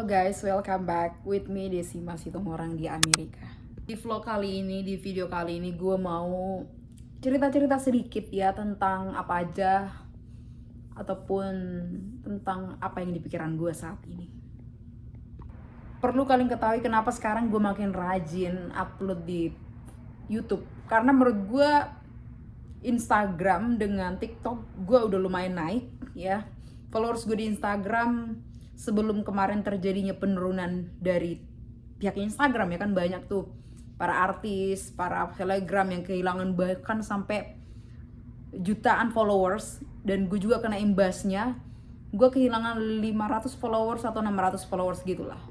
Halo guys, welcome back with me Desi masih orang di Amerika. Di vlog kali ini, di video kali ini gue mau cerita-cerita sedikit ya tentang apa aja ataupun tentang apa yang di pikiran gue saat ini. Perlu kalian ketahui kenapa sekarang gue makin rajin upload di YouTube. Karena menurut gue Instagram dengan TikTok gue udah lumayan naik ya. Followers gue di Instagram sebelum kemarin terjadinya penurunan dari pihak Instagram ya kan, banyak tuh para artis, para selebgram yang kehilangan bahkan sampai jutaan followers, dan gue juga kena imbasnya. Gue kehilangan 500 followers atau 600 followers gitulah.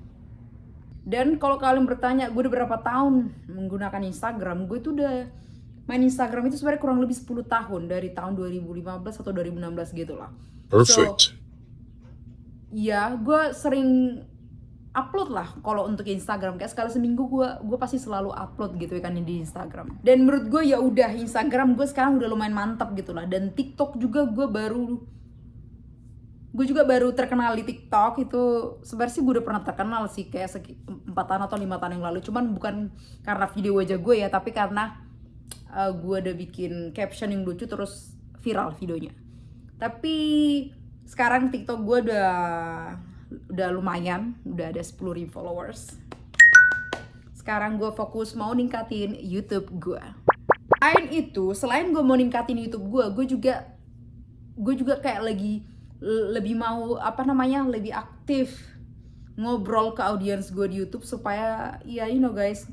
Dan kalau kalian bertanya gue udah berapa tahun menggunakan Instagram, gue itu udah main Instagram itu sebenarnya kurang lebih 10 tahun, dari tahun 2015 atau 2016 gitulah. Perfect. Ya, gue sering upload lah kalau untuk Instagram, kayak sekali seminggu gue pasti selalu upload gitu ya kan di Instagram. Dan menurut gue ya udah Instagram gue sekarang udah lumayan mantap gitu lah. Dan TikTok juga gue juga baru terkenal di TikTok itu. Sebenarnya sih gue udah pernah terkenal sih kayak 4 tahun atau 5 tahun yang lalu, cuman bukan karena video wajah gue ya, tapi karena gue udah bikin caption yang lucu terus viral videonya. Tapi sekarang TikTok gue udah lumayan, udah ada 10.000 followers. Sekarang gue fokus mau ningkatin YouTube gue. Selain gue mau ningkatin YouTube gue juga kayak lebih mau lebih aktif ngobrol ke audiens gue di YouTube, supaya ya guys,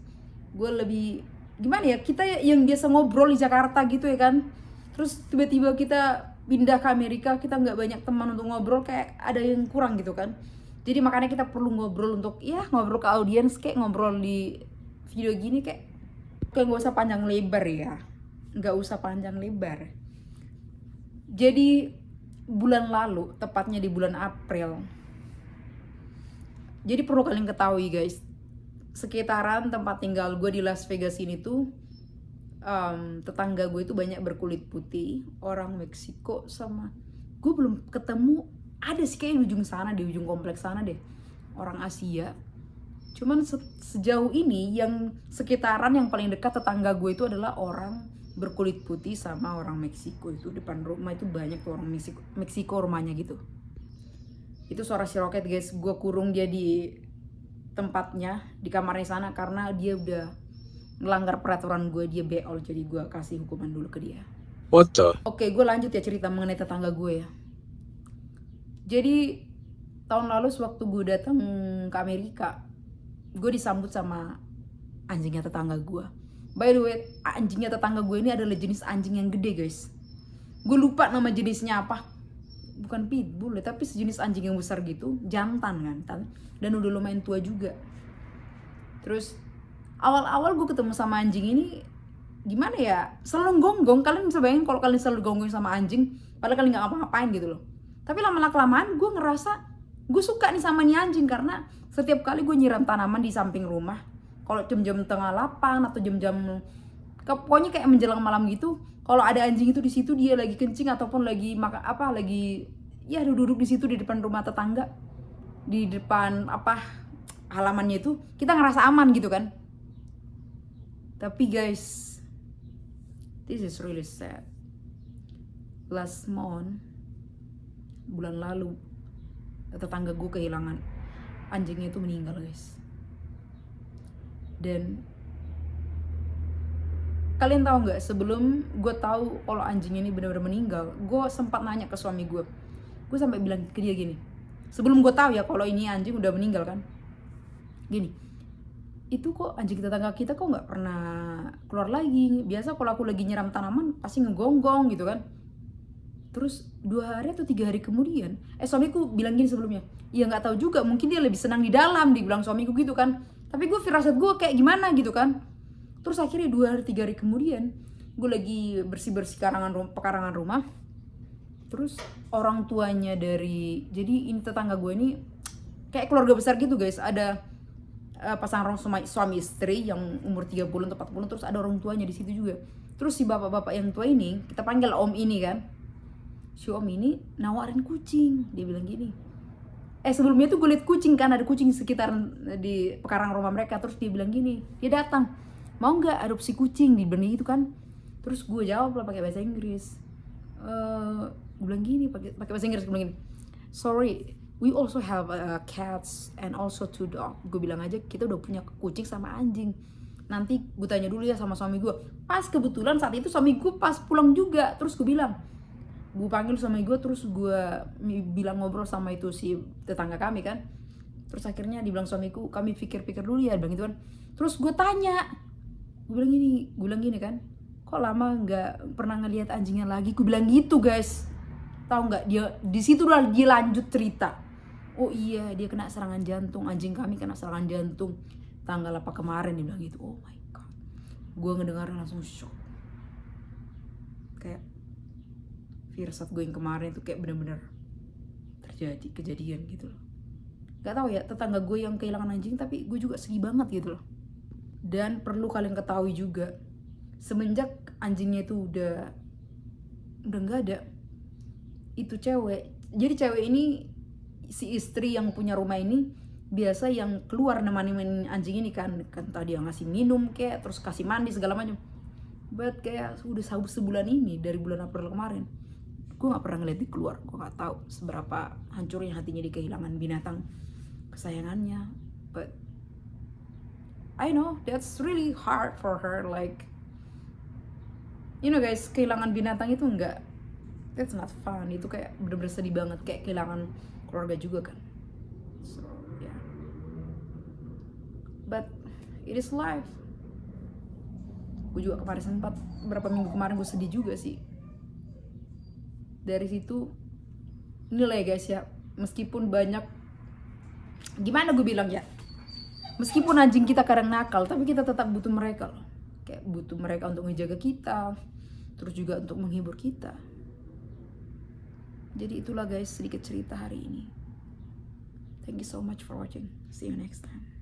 gue lebih gimana ya, kita yang biasa ngobrol di Jakarta gitu ya kan, terus tiba-tiba kita pindah ke Amerika, kita nggak banyak teman untuk ngobrol, kayak ada yang kurang gitu kan. Jadi makanya kita perlu ngobrol untuk ngobrol ke audiens, kayak ngobrol di video gini kayak nggak usah panjang lebar ya, nggak usah panjang lebar. Jadi bulan lalu, tepatnya di bulan April, jadi perlu kalian ketahui guys, sekitaran tempat tinggal gue di Las Vegas ini tuh tetangga gue itu banyak berkulit putih, orang Meksiko, sama gue belum ketemu, ada sih kayak di ujung sana, di ujung kompleks sana deh, orang Asia. Cuman sejauh ini yang sekitaran yang paling dekat tetangga gue itu adalah orang berkulit putih sama orang Meksiko. Itu depan rumah itu banyak tuh orang Meksiko rumahnya gitu. Itu suara si Roket guys, gue kurung dia di tempatnya, di kamarnya sana, karena dia udah melanggar peraturan gue, dia beol, jadi gue kasih hukuman dulu ke dia. What the? Oke, gue lanjut ya cerita mengenai tetangga gue ya. Jadi tahun lalu sewaktu gue datang ke Amerika, gue disambut sama anjingnya tetangga gue. By the way, anjingnya tetangga gue ini adalah jenis anjing yang gede guys. Gue lupa nama jenisnya apa. Bukan pitbull ya, tapi sejenis anjing yang besar gitu, jantan kan, dan udah lumayan tua juga. Terus awal-awal gue ketemu sama anjing ini, gimana ya, selalu gonggong. Kalian bisa bayangin kalau kalian selalu gonggong sama anjing, padahal kalian gak ngapa-ngapain gitu loh. Tapi lama-kelamaan gue ngerasa gue suka nih sama nih anjing, karena setiap kali gue nyiram tanaman di samping rumah, kalau jam-jam tengah 8 atau jam-jam pokoknya kayak menjelang malam gitu, kalau ada anjing itu di situ, dia lagi kencing ataupun lagi duduk di situ di depan rumah tetangga, di depan halamannya itu, kita ngerasa aman gitu kan. Tapi guys, this is really sad. Last month, bulan lalu, tetangga gue kehilangan anjingnya, itu meninggal guys. Dan kalian tahu nggak, sebelum gue tahu kalau anjing ini benar-benar meninggal, gue sempat nanya ke suami gue. Gue sampai bilang ke dia gini, sebelum gue tahu ya kalau ini anjing udah meninggal kan, gini, itu kok anjing tetangga kita kok nggak pernah keluar lagi. Biasa kalau aku lagi nyiram tanaman pasti ngegonggong gitu kan. Terus 2 hari atau 3 hari kemudian, suamiku bilang gini sebelumnya, ya nggak tahu juga, mungkin dia lebih senang di dalam, dibilang suamiku gitu kan. Tapi gue firasat gue kayak gimana gitu kan. Terus akhirnya 2 hari 3 hari kemudian, gue lagi bersih-bersih pekarangan rumah. Terus orang tuanya jadi ini tetangga gue ini kayak keluarga besar gitu guys. Ada pasangan suami istri yang umur 30 atau 40, terus ada orang tuanya di situ juga. Terus si bapak-bapak yang tua ini, kita panggil om ini kan, si om ini nawarin kucing. Dia bilang gini, Sebelumnya tuh gue liat kucing kan, ada kucing sekitar di pekarangan rumah mereka. Terus dia bilang gini, dia datang, mau nggak adopsi kucing, dibilang gitu kan. Terus gue jawab lah pakai bahasa Inggris. Gue bilang gini, pakai bahasa Inggris, gue bilang gini, sorry, we also have cats and also 2 dog. Gue bilang aja kita udah punya kucing sama anjing. Nanti gue tanya dulu ya sama suami gue. Pas kebetulan saat itu suami gue pas pulang juga. Terus gue bilang, gue panggil suami gue, terus gue bilang ngobrol sama itu si tetangga kami kan. Terus akhirnya dibilang suamiku, kami pikir-pikir dulu ya, bilang gitu kan. Terus gue tanya, gue bilang gini kan, kok lama nggak pernah ngelihat anjingnya lagi? Gue bilang gitu guys. Tahu nggak, dia di situ lah dia lanjut cerita. Oh iya, dia kena serangan jantung, anjing kami kena serangan jantung tanggal apa kemarin, dia bilang gitu. Oh my god, gue ngedengar langsung shock. Kayak firasat gue yang kemarin itu kayak bener-bener terjadi kejadian gitu loh. Gak tahu ya, tetangga gue yang kehilangan anjing, tapi gue juga sedih banget gitu loh. Dan perlu kalian ketahui juga, semenjak anjingnya itu udah nggak ada, itu cewek. Jadi cewek ini, si istri yang punya rumah ini, biasa yang keluar nemanin anjing ini kan tadi yang ngasih minum kayak, terus kasih mandi segala macam. But kayak udah sebulan ini, dari bulan April kemarin, gue nggak pernah ngeliat dia keluar. Gue nggak tahu seberapa hancurnya hatinya di kehilangan binatang kesayangannya. But I know that's really hard for her. Like, you know guys, kehilangan binatang itu enggak, that's not fun. Itu kayak bener-bener sedih banget, kayak kehilangan keluarga juga kan. So yeah, but it is life. Gue juga kemarin sempat, beberapa minggu kemarin gue sedih juga sih. Dari situ, nilai guys ya, meskipun banyak, gimana gue bilang ya, meskipun anjing kita kadang nakal, tapi kita tetap butuh mereka loh. Kayak butuh mereka untuk menjaga kita, terus juga untuk menghibur kita. Jadi itulah guys sedikit cerita hari ini. Thank you so much for watching. See you next time.